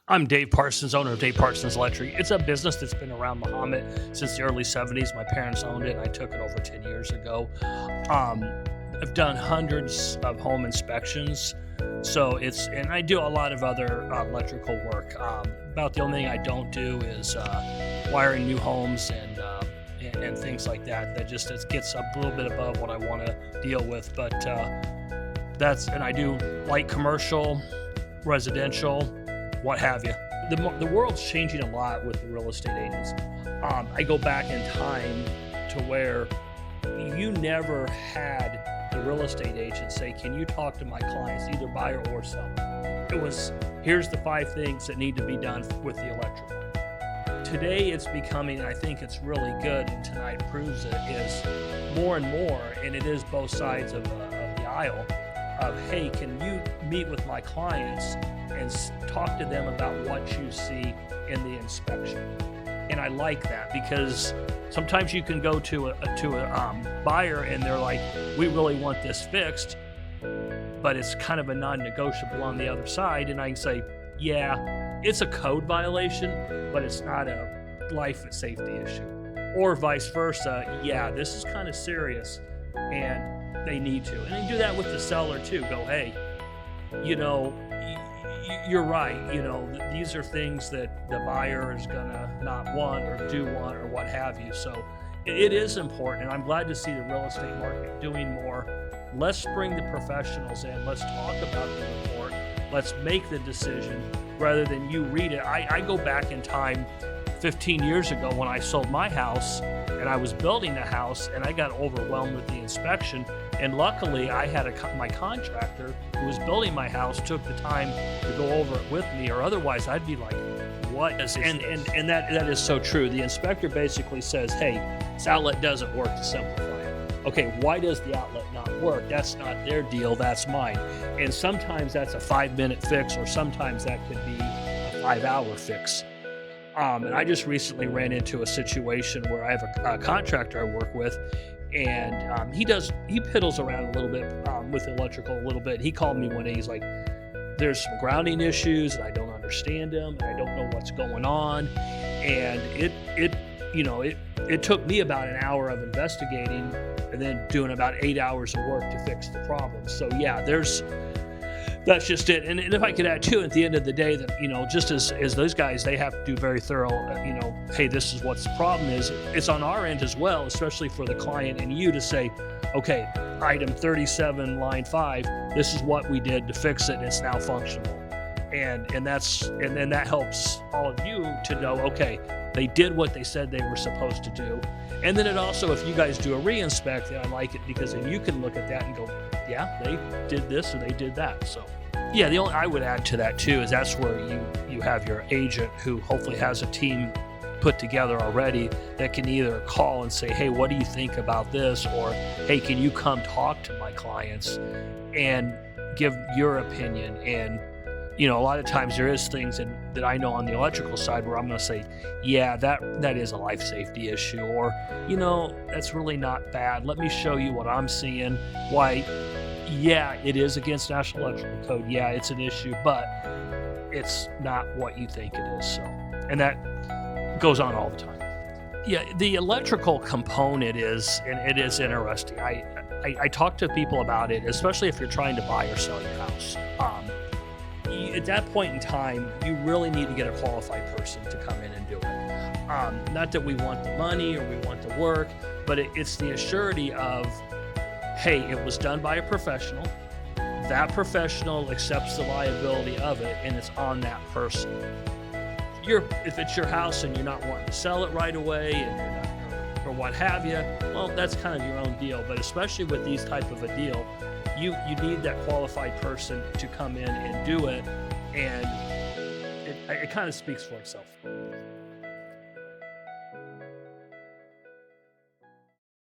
I'm Dave Parsons, owner of Dave Parsons Electric. It's a business that's been around Mahomet since the early 70s. My parents owned it, and I took it over 10 years ago. I've done hundreds of home inspections, and I do a lot of other electrical work. About the only thing I don't do is wiring new homes and things like that. That just gets a little bit above what I want to deal with. But and I do light commercial, residential, what have you. The world's changing a lot with the real estate agents. I go back in time to where you never had the real estate agent say, can you talk to my clients, either buyer or seller? It was, here's the 5 things that need to be done with the electrical. Today it's becoming, I think it's really good, and tonight proves it, is more and more, and it is both sides of the aisle, of, hey, can you meet with my clients and talk to them about what you see in the inspection? And I like that, because sometimes you can go to a buyer and they're like, we really want this fixed, but it's kind of a non-negotiable on the other side. And I can say, yeah, it's a code violation, but it's not a life and safety issue. Or vice versa, yeah, this is kind of serious and they need to. And you do that with the seller too. Go, hey, you're right. These are things that the buyer is gonna not want or do want or what have you. So it is important, and I'm glad to see the real estate market doing more. Let's bring the professionals in. Let's talk about the report. Let's make the decision rather than you read it. I go back in time 15 years ago when I sold my house and I was building the house, and I got overwhelmed with the inspection. And luckily, I had my contractor who was building my house took the time to go over it with me, or otherwise I'd be like, what is this? And that is so true. The inspector basically says, hey, this outlet doesn't work, to simplify it. Okay, why does the outlet not work? That's not their deal, that's mine. And sometimes that's a 5-minute fix, or sometimes that could be a 5-hour fix. And I just recently ran into a situation where I have a contractor I work with, and he piddles around a little bit with electrical a little bit. He called me one day. He's like, there's some grounding issues and I don't understand them and I don't know what's going on. And it took me about an hour of investigating and then doing about 8 hours of work to fix the problem. So yeah, that's just it. And if I could add too, at the end of the day, that, just as those guys, they have to do very thorough, hey, this is what the problem is. It's on our end as well, especially for the client and you, to say, okay, item 37, line 5, this is what we did to fix it, and it's now functional. And then that helps all of you to know, okay, they did what they said they were supposed to do. And then it also, if you guys do a re-inspect, I like it, because then you can look at that and go, yeah, they did this or they did that. So yeah, the only I would add to that too is that's where you have your agent who hopefully has a team put together already that can either call and say, hey, what do you think about this? Or, hey, can you come talk to my clients and give your opinion? And a lot of times there is things that I know on the electrical side where I'm going to say, yeah, that is a life safety issue, or, that's really not bad. Let me show you what I'm seeing. Why, yeah, it is against National Electrical Code. Yeah, it's an issue, but it's not what you think it is. So, and that goes on all the time. Yeah, the electrical component is interesting. I talk to people about it, especially if you're trying to buy or sell your house. At that point in time, you really need to get a qualified person to come in and do it. Not that we want the money or we want the work, but it's the assurity of, hey, it was done by a professional. That professional accepts the liability of it, and it's on that person. If it's your house and you're not wanting to sell it right away, and you're not, or what have you, well, that's kind of your own deal. But especially with these type of a deal, you need that qualified person to come in and do it, and it kind of speaks for itself.